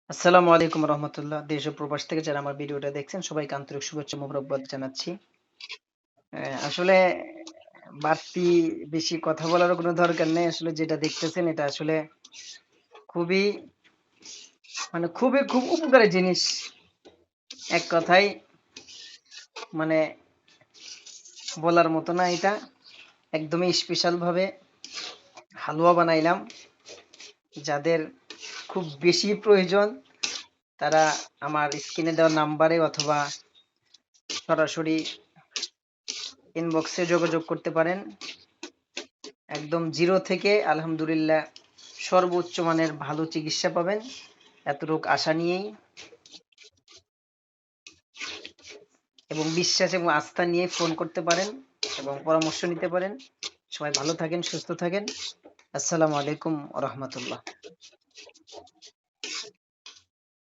আসসালামু আলাইকুম রহমতুল্লাহ। দেশ ও প্রবাস থেকে যারা আমার ভিডিওটা দেখছেন সবাইকে আন্তরিক শুভেচ্ছা মোবারকবাদ জানাচ্ছি। আসলে বাড়তি বেশি কথা বলারও কোনো দরকার নেই। আসলে যেটা দেখতেছেন এটা আসলে খুবই খুব উপকারী জিনিস। এক কথায় মানে বলার মতো না এটা। একদমই স্পেশাল ভাবে হালুয়া বানাইলাম। যাদের খুব বেশি প্রয়োজন তারা আমার স্ক্রিনে দেওয়া নাম্বারে অথবা সরাসরি ইনবক্সে যোগাযোগ করতে পারেন। একদম জিরো থেকে আলহামদুলিল্লাহ সর্বোচ্চ মানের ভালো চিকিৎসা পাবেন, এতটুকু আশা নিয়েই এবং বিশ্বাস এবং আস্থা নিয়ে ফোন করতে পারেন এবং পরামর্শ নিতে পারেন। সবাই ভালো থাকেন, সুস্থ থাকেন। আসসালামু আলাইকুম রহমতুল্লাহ।